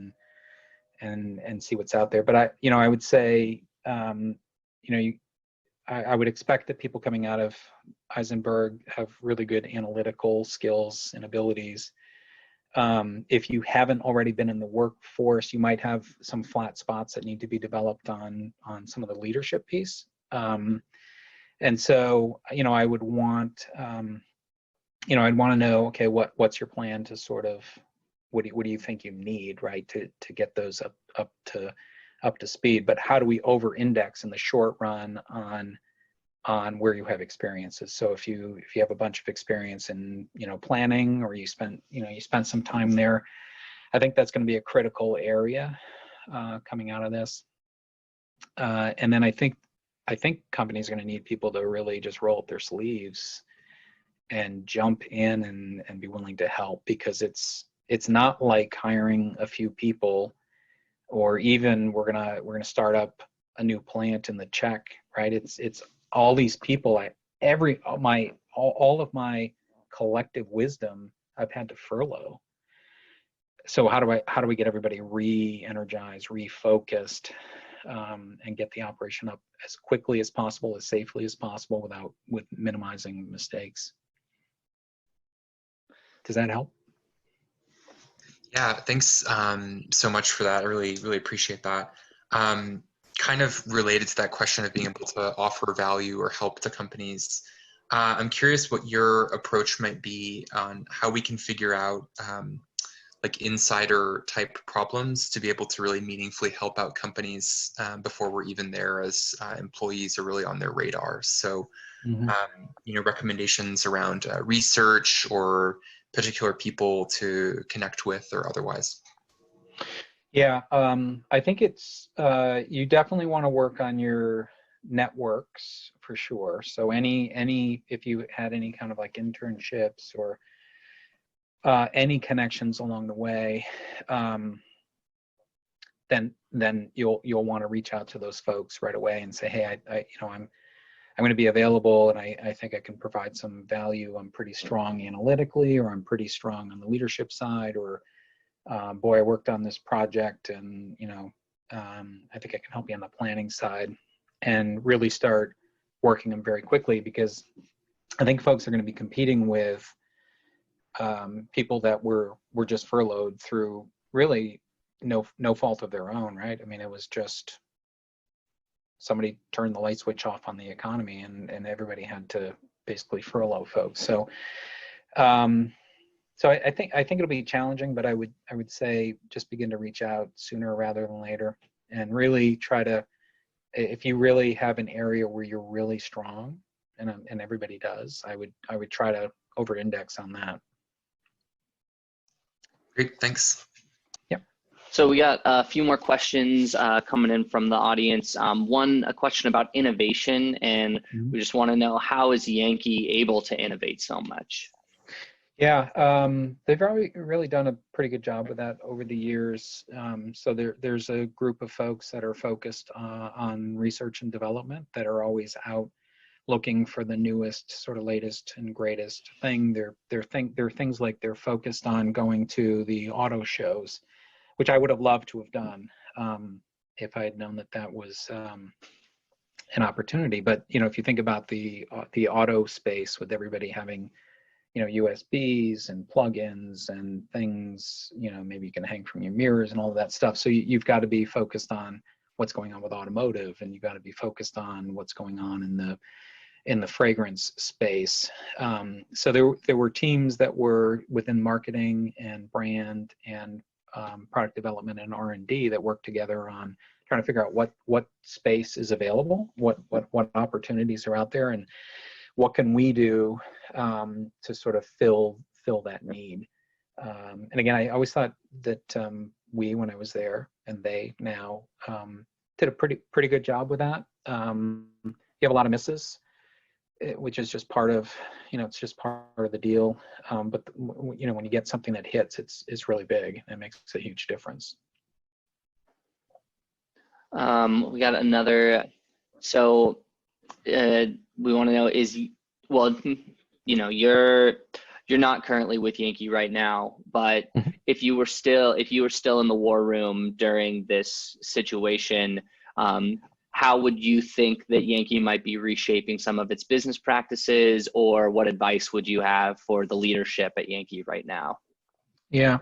and see what's out there. But I would say, I would expect that people coming out of Eisenberg have really good analytical skills and abilities. If you haven't already been in the workforce, you might have some flat spots that need to be developed on some of the leadership piece. And so, I would want I'd want to know, okay, what's your plan to sort of, what do you think you need, right, to get those up to speed? But how do we over-index in the short run on where you have experiences? So if you have a bunch of experience in planning, or you spent some time there, I think that's going to be a critical area coming out of this. And then I think companies are going to need people to really just roll up their sleeves and jump in and be willing to help, because it's not like hiring a few people, or even we're gonna start up a new plant in the Czech, right? It's all these people. All of my collective wisdom I've had to furlough. So how do we get everybody re-energized, refocused, and get the operation up as quickly as possible, as safely as possible, with minimizing mistakes? Does that help? Yeah, thanks so much for that. I really, really appreciate that. Kind of related to that question of being able to offer value or help to companies, I'm curious what your approach might be on how we can figure out like insider type problems to be able to really meaningfully help out companies before we're even there, as employees are really on their radar. So, recommendations around research or particular people to connect with or otherwise. Yeah, I think it's you definitely want to work on your networks for sure. So if you had any kind of like internships or any connections along the way, then you'll want to reach out to those folks right away and say, hey, I'm going to be available, and I think I can provide some value. I'm pretty strong analytically, or I'm pretty strong on the leadership side, or boy, I worked on this project, and I think I can help you on the planning side, and really start working them very quickly, because I think folks are going to be competing with people that were just furloughed through really no fault of their own, right? I mean, it was just somebody turned the light switch off on the economy, and everybody had to basically furlough folks. So I think it'll be challenging, but I would say just begin to reach out sooner rather than later, and really try to, if you really have an area where you're really strong, and everybody does, I would try to over-index on that. Great, thanks. So we got a few more questions coming in from the audience. A question about innovation, and we just want to know, how is Yankee able to innovate so much? Yeah, they've really done a pretty good job with that over the years. So there's a group of folks that are focused on research and development, that are always out looking for the newest, sort of latest and greatest thing. There are things like they're focused on going to the auto shows, which I would have loved to have done if I had known that was an opportunity. But if you think about the auto space, with everybody having USBs and plugins and things, maybe you can hang from your mirrors and all of that stuff. So you've got to be focused on what's going on with automotive, and you've got to be focused on what's going on in the fragrance space. So there were teams that were within marketing and brand and product development and R&D that work together on trying to figure out what space is available, what opportunities are out there, and what can we do to sort of fill that need. And again, I always thought that we, when I was there, and they now, did a pretty good job with that. You have a lot of misses, which is just part of, it's just part of the deal. But when you get something that hits, it's really big, and it makes a huge difference. We got another. So we want to know you're not currently with Yankee right now, but if you were still in the war room during this situation, how would you think that Yankee might be reshaping some of its business practices, or what advice would you have for the leadership at Yankee right now? Yeah,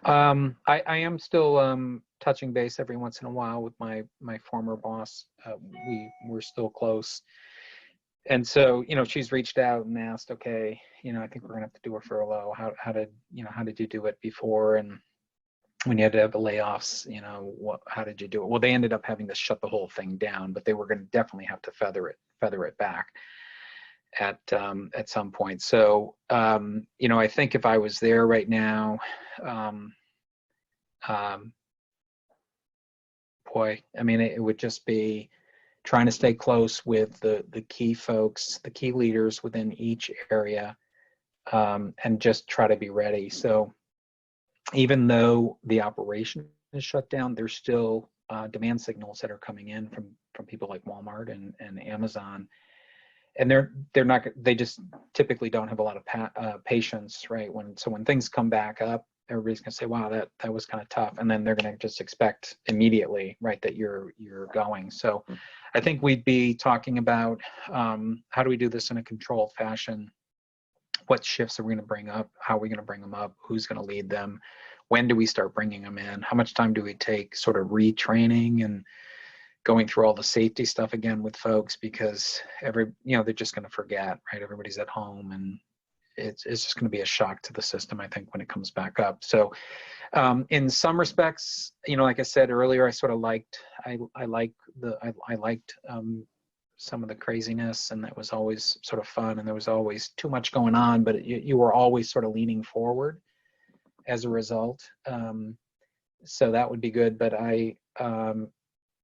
I am still touching base every once in a while with my former boss. We're still close. And so, she's reached out and asked, okay, I think we're gonna have to do a furlough. How did you do it before? And when you had to have the layoffs, how did you do it? Well, they ended up having to shut the whole thing down, but they were going to definitely have to feather it back at some point. So, I think if I was there right now, boy, I mean, it would just be trying to stay close with the key folks, the key leaders within each area, and just try to be ready. So even though the operation is shut down, there's still demand signals that are coming in from people like Walmart and Amazon, and they just typically don't have a lot of patience, right? When things come back up, everybody's gonna say, wow, that was kind of tough, and then they're gonna just expect immediately, right, that you're going. So I think we'd be talking about how do we do this in a controlled fashion? What shifts are we going to bring up? How are we going to bring them up? Who's going to lead them? When do we start bringing them in? How much time do we take sort of retraining and going through all the safety stuff again with folks? Because they're just going to forget, right? Everybody's at home, and it's just going to be a shock to the system, I think, when it comes back up. So in some respects, like I said earlier, I sort of liked some of the craziness, and that was always sort of fun, and there was always too much going on, but you were always sort of leaning forward as a result. So that would be good, but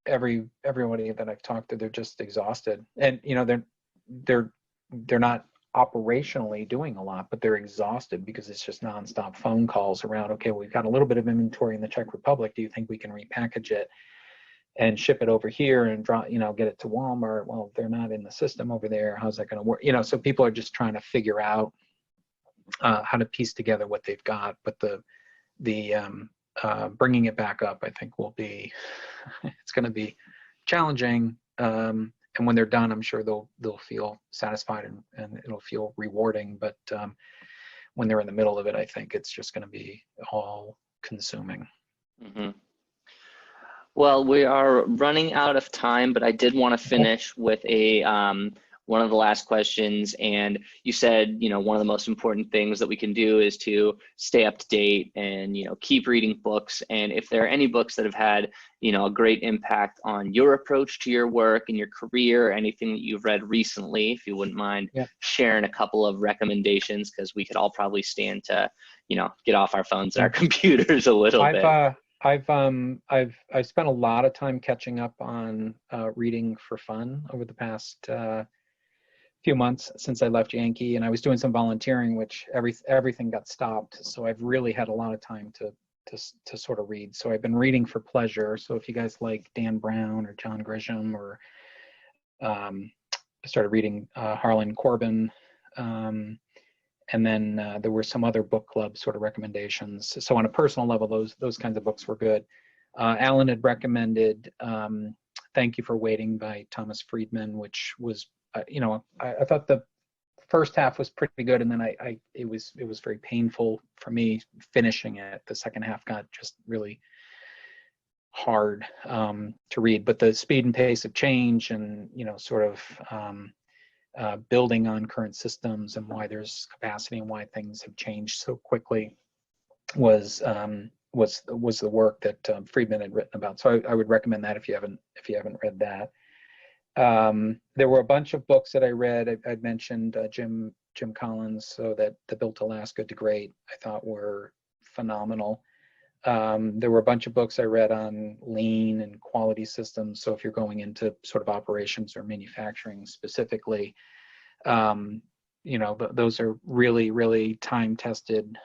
everybody that I've talked to, they're just exhausted, and they're not operationally doing a lot, but they're exhausted because it's just nonstop phone calls around, okay, we've got a little bit of inventory in the Czech Republic. Do you think we can repackage it and ship it over here and get it to Walmart? Well, they're not in the system over there. How's that going to work? So people are just trying to figure out how to piece together what they've got. But the bringing it back up, I think, will be it's going to be challenging. And when they're done, I'm sure they'll feel satisfied and it'll feel rewarding. But when they're in the middle of it, I think it's just going to be all consuming. Mm-hmm. Well, we are running out of time, but I did want to finish with one of the last questions. And you said, one of the most important things that we can do is to stay up to date and, keep reading books. And if there are any books that have had, a great impact on your approach to your work and your career, anything that you've read recently, if you wouldn't mind sharing a couple of recommendations, because we could all probably stand to, get off our phones and our computers a little bit. I've spent a lot of time catching up on reading for fun over the past few months since I left Yankee, and I was doing some volunteering, which everything got stopped. So I've really had a lot of time to sort of read. So I've been reading for pleasure. So if you guys like Dan Brown or John Grisham, or I started reading Harlan Coben. And then there were some other book club sort of recommendations. So on a personal level, those kinds of books were good. Alan had recommended Thank You for Waiting by Thomas Friedman, which was, I thought the first half was pretty good, and then it was very painful for me finishing it. The second half got just really hard to read, but the speed and pace of change, and sort of building on current systems and why there's capacity and why things have changed so quickly was the work that Friedman had written about. So I would recommend that if you haven't read that. There were a bunch of books that I read. I'd mentioned Jim Collins, so that The Built Alaska to Great, I thought were phenomenal. There were a bunch of books I read on lean and quality systems. So if you're going into sort of operations or manufacturing specifically, those are really, really time tested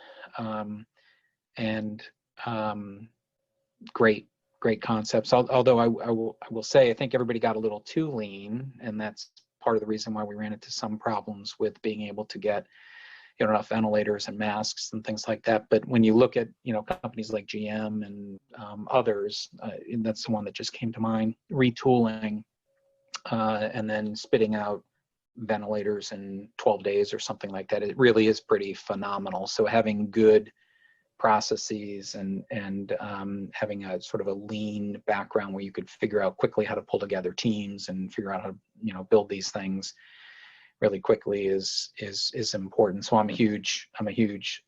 and great concepts. Although I will say, I think everybody got a little too lean, and that's part of the reason why we ran into some problems with being able to get enough ventilators and masks and things like that. But when you look at companies like GM and others, and that's the one that just came to mind, retooling and then spitting out ventilators in 12 days or something like that, it really is pretty phenomenal. So having good processes and having a sort of a lean background where you could figure out quickly how to pull together teams and figure out how to build these things really quickly is important. So I'm a huge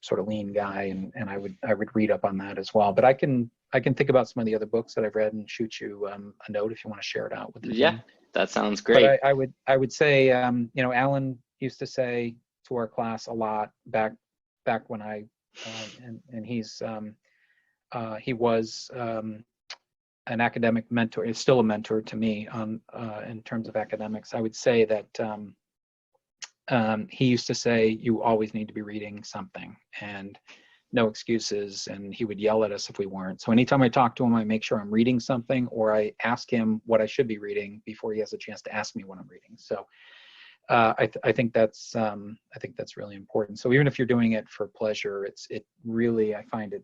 sort of lean guy, and I would read up on that as well. But I can think about some of the other books that I've read and shoot you a note if you want to share it out with the Yeah, team. that sounds great. But I would say, you know, Alan used to say to our class a lot back when I and he was an academic mentor, is still a mentor to me on in terms of academics. I would say that he used to say, you always need to be reading something, and no excuses, and he would yell at us if we weren't. So anytime I talk to him, I make sure I'm reading something, or I ask him what I should be reading before he has a chance to ask me what I'm reading. So I think that's really important. So even if you're doing it for pleasure, it really, I find it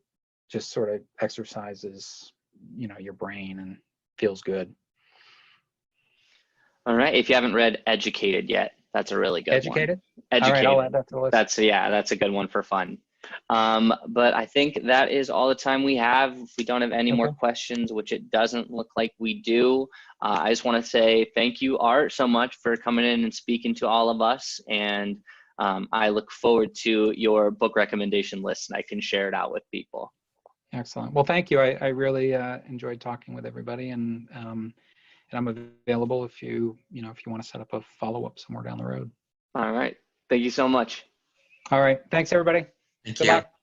just sort of exercises, you know, your brain, and feels good. All right. If you haven't read Educated yet, that's a really good Educated? one. All right, Educated. I'll add that to the list. That's a good one for fun. But I think that is all the time we have. If we don't have any more questions, which it doesn't look like we do, I just want to say thank you, Art, so much for coming in and speaking to all of us. And I look forward to your book recommendation list, and I can share it out with people. Excellent. Well, thank you. I really enjoyed talking with everybody, and I'm available if you want to set up a follow-up somewhere down the road. All right. Thank you so much. All right. Thanks, everybody. Thank Goodbye. you.